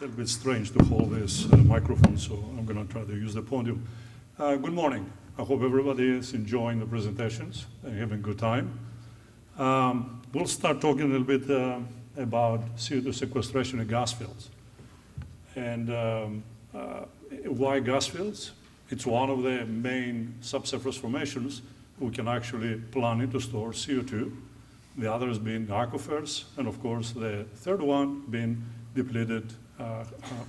a little bit strange to hold this microphone, so I'm going to try to use the podium. Good morning. I hope everybody is enjoying the presentations and having a good time. We'll start talking a little bit about CO2 sequestration in gas fields. And why gas fields? It's one of the main subsurface formations we can actually plan to store CO2. The others being aquifers, and of course the third one being depleted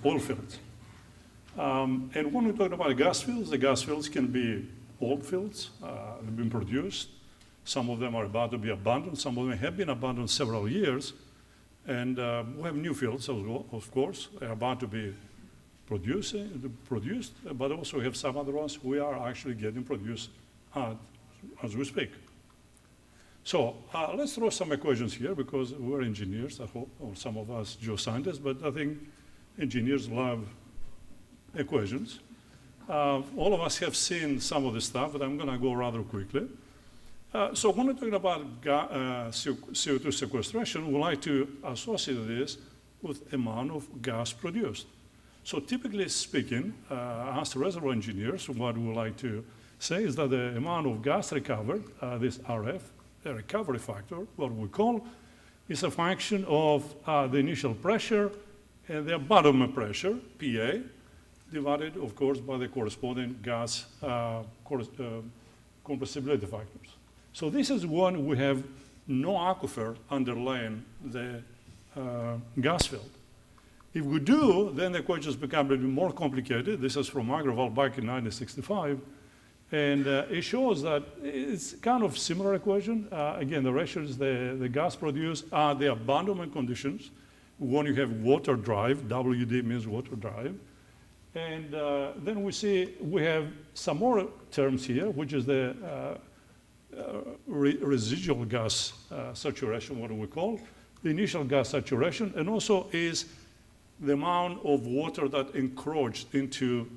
oil fields. And when we talk about gas fields, the gas fields can be old fields that have been produced. Some of them are about to be abandoned. Some of them have been abandoned several years. And we have new fields as well, of course. They're about to be produced, but also we have some other ones we are actually getting produced as we speak. So let's throw some equations here because we're engineers, I hope, or some of us geoscientists, but I think engineers love equations. All of us have seen some of this stuff, but I'm going to go rather quickly. So when we're talking about CO2 sequestration, we like to associate this with the amount of gas produced. So typically speaking, as reservoir engineers, what we like to say is that the amount of gas recovered, this RF, the recovery factor, what we call, is a function of the initial pressure and the abandonment pressure, PA, divided, of course, by the corresponding gas compressibility factors. So this is when we have no aquifer underlying the gas field. If we do, then the equations become a little more complicated. This is from Agrawal back in 1965. And it shows that it's kind of similar equation. Again, the ratios the gas produced are the abandonment conditions when you have water drive. WD means water drive. And then we see we have some more terms here, which is the residual gas saturation, what we call, the initial gas saturation, and also is the amount of water that encroached into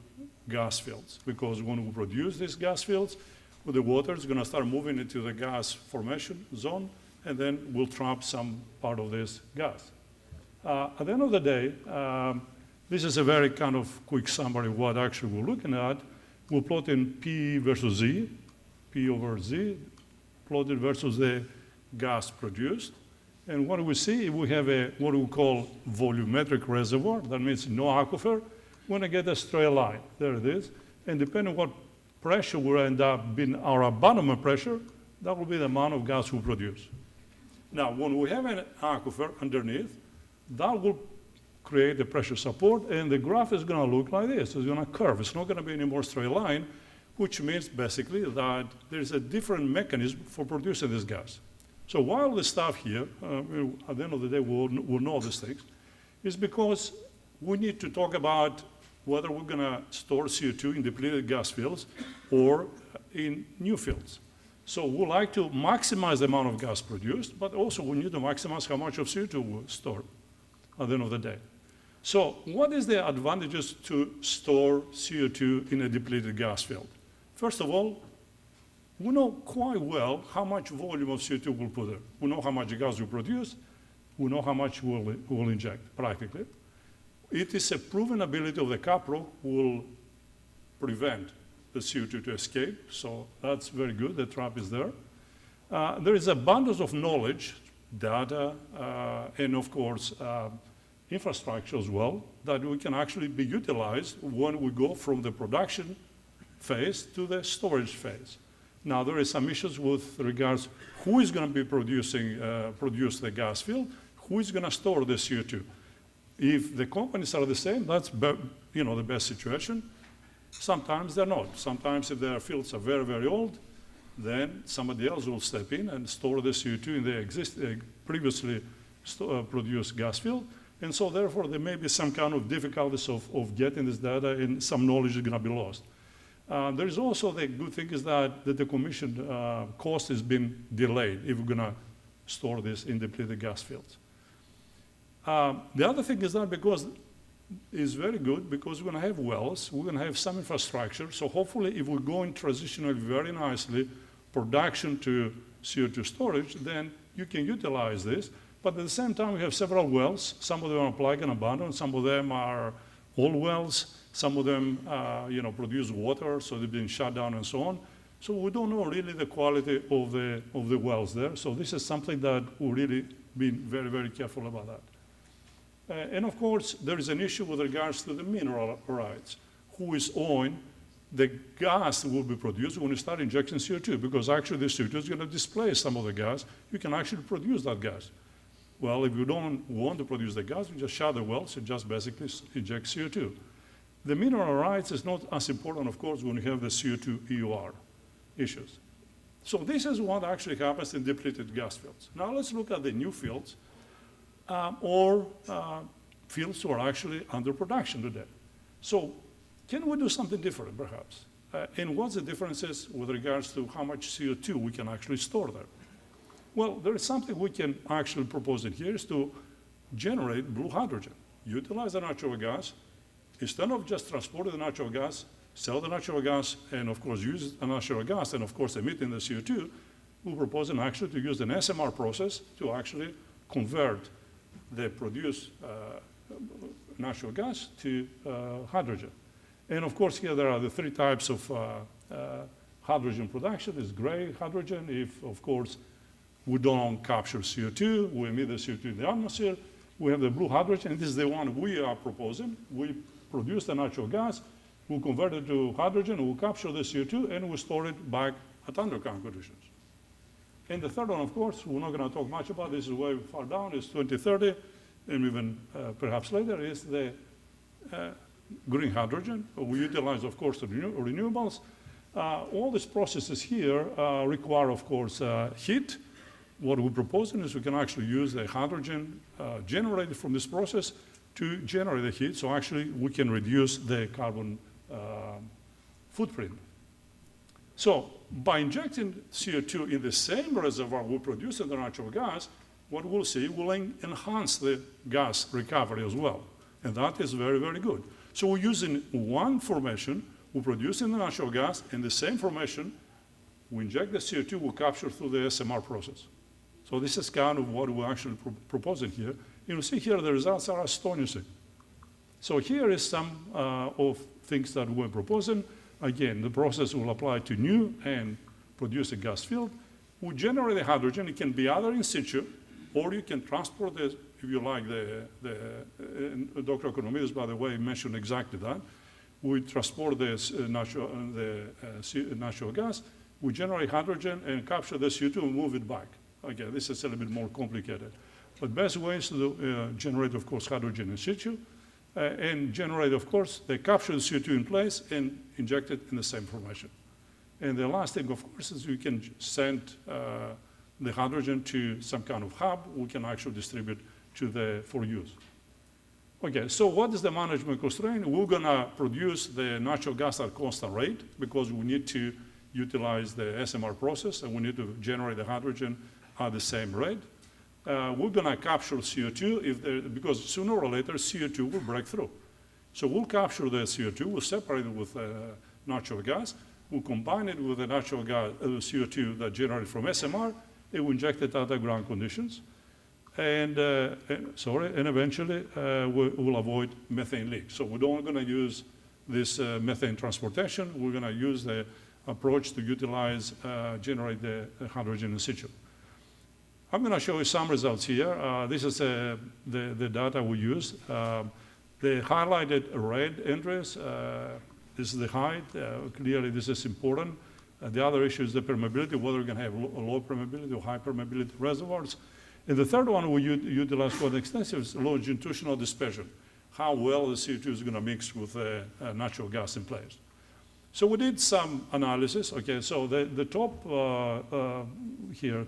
gas fields, because when we produce these gas fields, the water is going to start moving into the gas formation zone, and then we'll trap some part of this gas. At the end of the day, this is a very kind of quick summary of what actually we're looking at. We'll plot in P versus Z, P over Z, plotted versus the gas produced. And what do we see? We have a what we call volumetric reservoir. That means no aquifer. We're going to get a straight line. There it is. And depending on what pressure will end up being our abandonment pressure, that will be the amount of gas we produce. Now, when we have an aquifer underneath, that will create the pressure support, and the graph is going to look like this. It's going to curve. It's not going to be any more straight line, which means basically that there's a different mechanism for producing this gas. So while the stuff here, at the end of the day, we'll know these things, is because we need to talk about whether we're going to store CO2 in depleted gas fields or in new fields. So we like to maximize the amount of gas produced, but also we need to maximize how much of CO2 we store at the end of the day. So what is the advantages to store CO2 in a depleted gas field? First of all, we know quite well how much volume of CO2 we'll put there. We know how much gas we produce. We know how much we'll inject, practically. It is a proven ability of the capro will prevent the CO2 to escape, so that's very good. The trap is there. There is abundance of knowledge, data, and of course, infrastructure as well, that we can actually be utilized when we go from the production phase to the storage phase. Now, there is some issues with regards who is going to be produce the gas field, who is going to store the CO2. If the companies are the same, that's the best situation. Sometimes they're not. Sometimes if their fields are very, very old, then somebody else will step in and store the CO2 in the previously produced gas field. And so therefore, there may be some kind of difficulties of getting this data, and some knowledge is going to be lost. There is also the good thing is that the decommission cost has been delayed if we're going to store this in depleted gas fields. The other thing is that because it's very good, because we're going to have wells, we're going to have some infrastructure. So hopefully, if we're going transitionally very nicely, production to CO2 storage, then you can utilize this. But at the same time, we have several wells. Some of them are plug and abandoned. Some of them are old wells. Some of them, produce water, so they've been shut down and so on. So we don't know really the quality of the wells there. So this is something that we've really been very, very careful about that. And of course, there is an issue with regards to the mineral rights. Who is owing the gas that will be produced when you start injecting CO2? Because actually the CO2 is going to displace some of the gas. You can actually produce that gas. Well, if you don't want to produce the gas, you just shut the wells and just basically inject CO2. The mineral rights is not as important, of course, when you have the CO2 EUR issues. So this is what actually happens in depleted gas fields. Now let's look at the new fields or fields who are actually under production today. So can we do something different, perhaps? And what's the differences with regards to how much CO2 we can actually store there? Well, there is something we can actually propose in here is to generate blue hydrogen. Utilize the natural gas. Instead of just transporting the natural gas, sell the natural gas, and of course use the natural gas, and of course emitting the CO2, we're proposing actually to use an SMR process to actually convert the produced natural gas to hydrogen. And of course here there are the three types of hydrogen production. Is gray hydrogen if, of course, we don't capture CO2, we emit the CO2 in the atmosphere. We have the blue hydrogen, and this is the one we are proposing. We produce the natural gas, we convert it to hydrogen, we capture the CO2, and we store it back at underground conditions. And the third one, of course, we're not going to talk much about, this is way far down, is 2030, and even perhaps later, is the green hydrogen. We utilize, of course, the renewables. All these processes here require, of course, heat. What we're proposing is we can actually use the hydrogen generated from this process to generate the heat, so actually we can reduce the carbon footprint. So by injecting CO2 in the same reservoir we produce in the natural gas, what we'll see will enhance the gas recovery as well. And that is very, very good. So we're using one formation, we're producing the natural gas, and the same formation, we inject the CO2, we capture through the SMR process. So this is kind of what we're actually proposing here. You see here the results are astonishing. So here is some of things that we're proposing. Again, the process will apply to new and producing gas field. We generate the hydrogen. It can be either in situ, or you can transport this, if you like, Dr. Economides, by the way, mentioned exactly that. We transport this natural gas, we generate hydrogen and capture the CO2 and move it back. Again, this is a little bit more complicated. But best way is to generate, of course, hydrogen in situ, and generate, of course, they capture the CO2 in place and inject it in the same formation. And the last thing, of course, is we can send the hydrogen to some kind of hub. We can actually distribute for use. Okay, so what is the management constraint? We're gonna produce the natural gas at constant rate because we need to utilize the SMR process and we need to generate the hydrogen at the same rate. We're gonna capture CO2 because sooner or later CO2 will break through. So we'll capture the CO2, we'll separate it with natural gas, we'll combine it with the natural gas, CO2 that generated from SMR, and we inject it at the ground conditions. And eventually we'll avoid methane leaks. So we're not gonna use this methane transportation, we're gonna use the approach to utilize, generate the hydrogen in situ. I'm gonna show you some results here. This is the data we used. The highlighted red entries, this is the height. Clearly this is important. The other issue is the permeability, whether we're gonna have low permeability or high permeability reservoirs. And the third one we utilize quite extensive is longitudinal dispersion, how well the CO2 is gonna mix with natural gas in place. So we did some analysis. Okay, so the top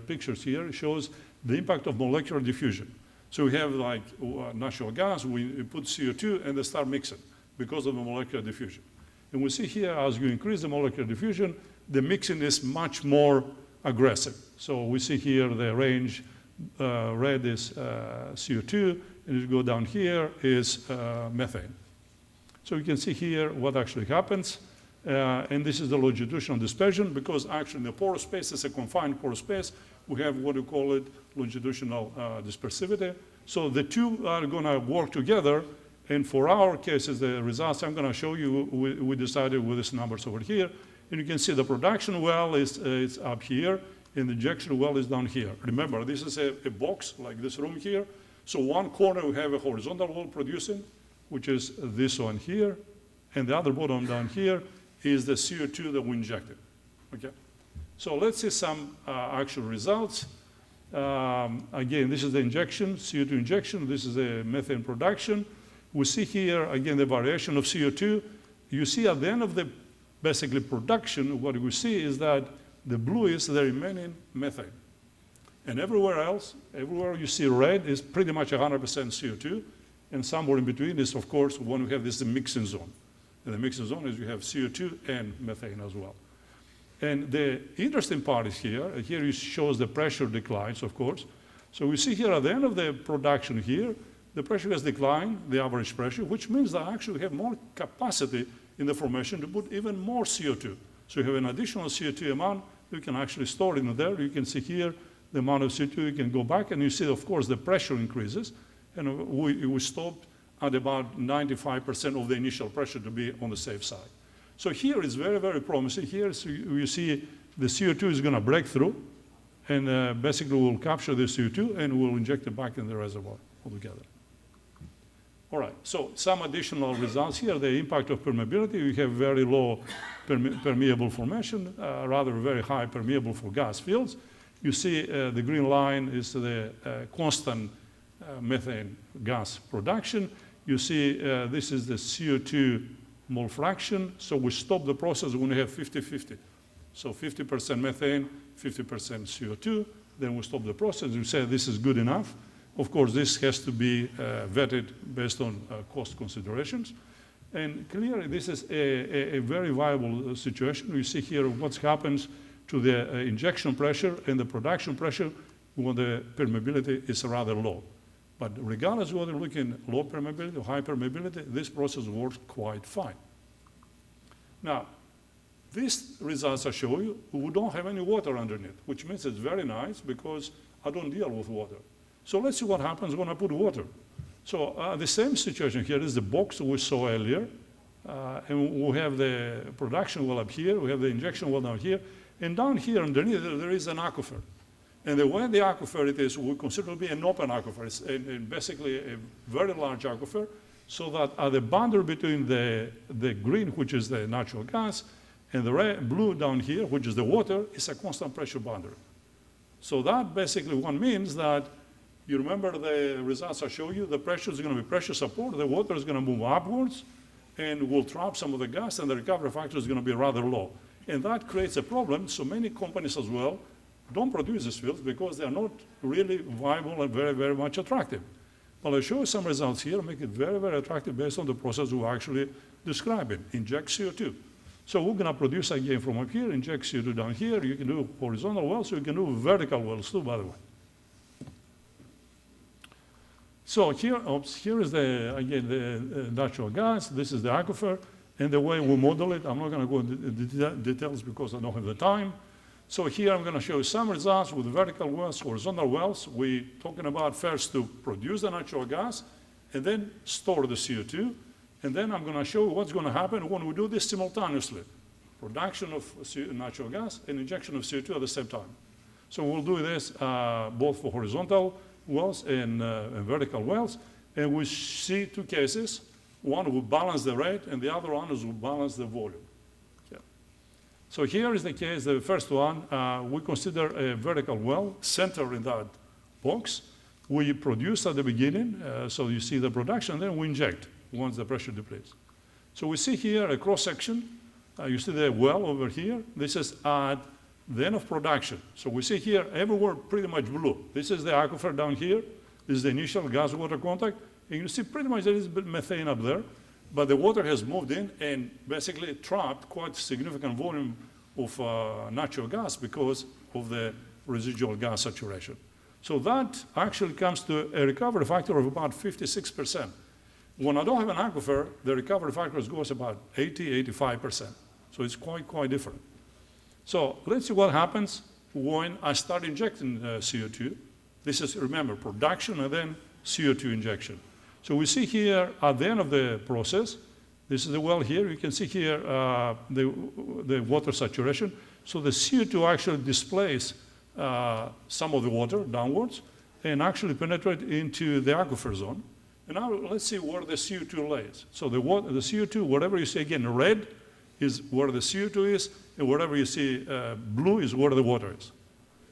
pictures here shows the impact of molecular diffusion. So we have like natural gas, we put CO2 and they start mixing because of the molecular diffusion. And we see here as you increase the molecular diffusion, the mixing is much more aggressive. So we see here the range, red is CO2, and if you go down here is methane. So you can see here what actually happens. And this is the longitudinal dispersion, because actually in the porous space, it's a confined porous space, we have what we call it longitudinal dispersivity. So the two are going to work together. And for our cases, the results I'm going to show you, we decided with these numbers over here. And you can see the production well is up here, and the injection well is down here. Remember, this is a box like this room here. So one corner we have a horizontal well producing, which is this one here. And the other bottom down here is the CO2 that we injected. Okay? So let's see some actual results. Again, this is the injection, CO2 injection. This is the methane production. We see here, again, the variation of CO2. You see at the end of the basically production, what we see is that the blue is the remaining methane. And everywhere else, everywhere you see red is pretty much 100% CO2. And somewhere in between is, of course, when we have this mixing zone. And the mixing zone is you have CO2 and methane as well. And the interesting part is here. Here it shows the pressure declines, of course. So we see here at the end of the production here, the pressure has declined, the average pressure, which means that actually we have more capacity in the formation to put even more CO2. So you have an additional CO2 amount, you can actually store it in there. You can see here the amount of CO2, you can go back, and you see, of course, the pressure increases. And we stopped at about 95% of the initial pressure to be on the safe side. So here is very, very promising. Here so you see the CO2 is going to break through, and basically we'll capture the CO2 and we'll inject it back in the reservoir altogether. All right, so some additional results here. The impact of permeability, we have very low permeable formation, rather very high permeable for gas fields. You see the green line is the constant methane gas production. You see this is the CO2 mole fraction. So we stop the process when we have 50-50. So 50% methane, 50% CO2. Then we stop the process. We say this is good enough. Of course, this has to be vetted based on cost considerations. And clearly, this is a very viable situation. You see here what happens to the injection pressure and the production pressure when the permeability is rather low. But regardless of whether you're looking at low permeability or high permeability, this process works quite fine. Now, these results I show you, we don't have any water underneath, which means it's very nice because I don't deal with water. So let's see what happens when I put water. So the same situation here is the box we saw earlier. And we have the production well up here, we have the injection well down here, and down here underneath there is an aquifer. And the way the aquifer it is, we consider to be an open aquifer. It's basically a very large aquifer, so that at the boundary between the green, which is the natural gas, and the red, blue down here, which is the water, is a constant pressure boundary. So that basically one means that you remember the results I showed you, the pressure is going to be pressure support, the water is going to move upwards, and will trap some of the gas, and the recovery factor is going to be rather low. And that creates a problem, so many companies as well don't produce these fields because they are not really viable and very, very much attractive. But I'll show you some results here, make it very, very attractive based on the process we're actually describing, inject CO2. So we're going to produce again from up here, inject CO2 down here. You can do horizontal wells, so you can do vertical wells too, by the way. So here is again the natural gas. This is the aquifer, and the way we model it, I'm not going to go into the details because I don't have the time. So here I'm going to show you some results with vertical wells, horizontal wells. We're talking about first to produce the natural gas, and then store the CO2. And then I'm going to show you what's going to happen when we do this simultaneously. Production of natural gas and injection of CO2 at the same time. So we'll do this both for horizontal wells and vertical wells. And we see two cases. One will balance the rate, and the other one is will balance the volume. Okay. So here is the case, the first one. We consider a vertical well centered in that box. We produce at the beginning, so you see the production, then we inject once the pressure depletes. So we see here a cross-section. You see the well over here. This is at the end of production. So we see here everywhere pretty much blue. This is the aquifer down here. This is the initial gas-water contact. And you see pretty much there is a bit of methane up there, but the water has moved in and basically trapped quite a significant volume of natural gas because of the residual gas saturation. So that actually comes to a recovery factor of about 56%. When I don't have an aquifer, the recovery factor goes about 80, 85%. So So it's quite different. So let's see what happens when I start injecting CO2. This is, remember, production and then CO2 injection. So we see here at the end of the process, this is the well here. You can see here the water saturation. So the CO2 actually displays some of the water downwards and actually penetrate into the aquifer zone. And now let's see where the CO2 lays. So the CO2, whatever you see again, red is where the CO2 is, and wherever you see blue is where the water is.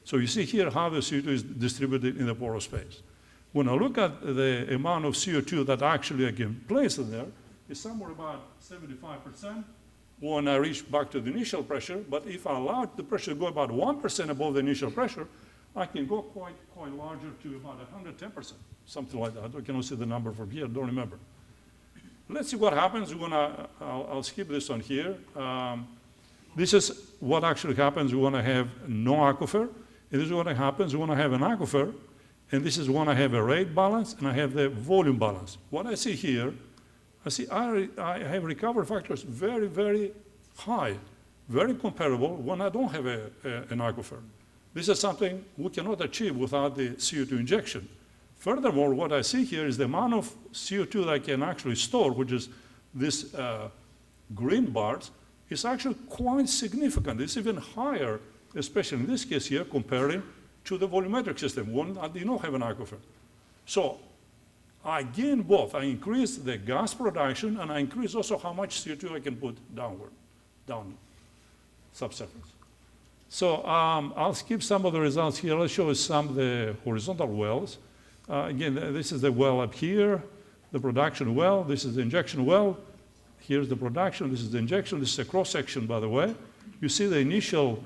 So you see here how the CO2 is distributed in the porous space. When I look at the amount of CO2 that actually I can place in there, it's somewhere about 75% when I reach back to the initial pressure. But if I allow the pressure to go about 1% above the initial pressure, I can go quite larger to about 110%, something like that. I cannot see the number from here, don't remember. Let's see what happens when I'll skip this on here. This is what actually happens when I have no aquifer. And this is what happens when I have an aquifer. And this is when I have a rate balance and I have the volume balance. What I see here, I have recovery factors very high, very comparable when I don't have an aquifer. This is something we cannot achieve without the CO2 injection. Furthermore, what I see here is the amount of CO2 that I can actually store, which is this green bars, is actually quite significant. It's even higher, especially in this case here, comparing to the volumetric system, one that did not have an aquifer. So I gain both. I increase the gas production, and I increase also how much CO2 I can put down subsurface. So I'll skip some of the results here. Let's show you some of the horizontal wells. Again, this is the well up here, the production well. This is the injection well. Here's the production. This is the injection. This is a cross-section, by the way. You see the initial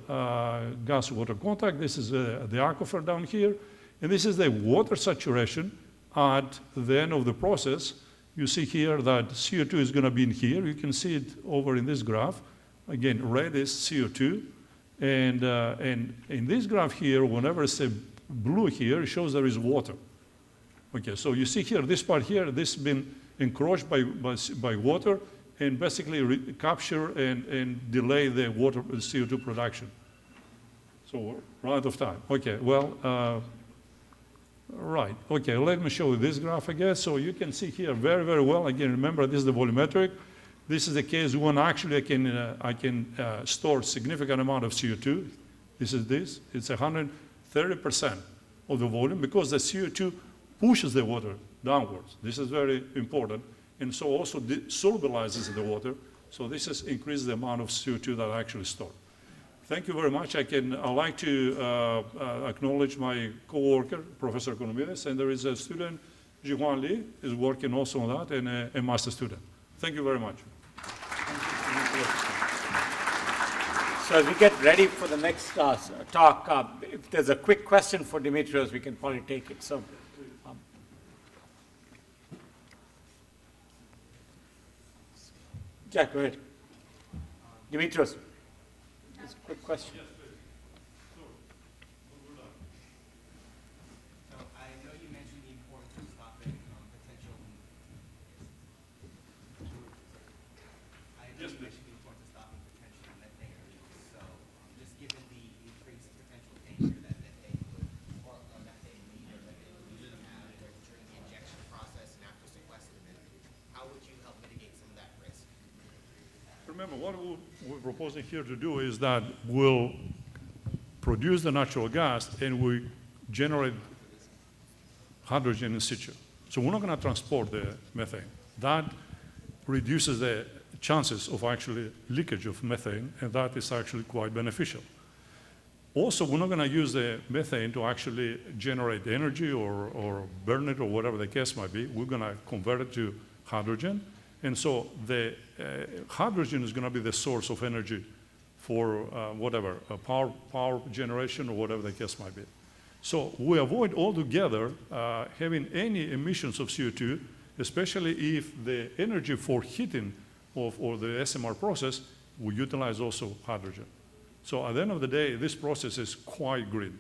gas-water contact. This is the aquifer down here. And this is the water saturation at the end of the process. You see here that CO2 is going to be in here. You can see it over in this graph. Again, red is CO2. And in this graph here, whenever it's a blue here, it shows there is water. Okay, so you see here, this part here, this has been encroached by water and basically capture and delay the water CO2 production. So we're out of time. Okay, well, right. Okay, let me show you this graph again. So you can see here very well. Again, remember, this is the volumetric. This is the case when actually I can store significant amount of CO2. This is this. It's 130% of the volume because the CO2 pushes the water downwards. This is very important. And so also solubilizes the water. So this has increased the amount of CO2 that I actually store. Thank you very much. I'd like to acknowledge my co-worker, Professor Konomides, and there is a student, Jihuan Li, is working also on that, and a master student. Thank you very much. So as we get ready for the next talk, if there's a quick question for Dimitrios, we can probably take it. So, yeah, go ahead. Dimitrios, just a quick question. Remember, what we're proposing here to do is that we'll produce the natural gas and we generate hydrogen in situ. So we're not going to transport the methane. That reduces the chances of actually leakage of methane, and that is actually quite beneficial. Also, we're not going to use the methane to actually generate energy or burn it or whatever the case might be. We're going to convert it to hydrogen. And so the hydrogen is going to be the source of energy for whatever, power generation or whatever the case might be. So we avoid altogether having any emissions of CO2, especially if the energy for heating or the SMR process will utilize also hydrogen. So at the end of the day, this process is quite green.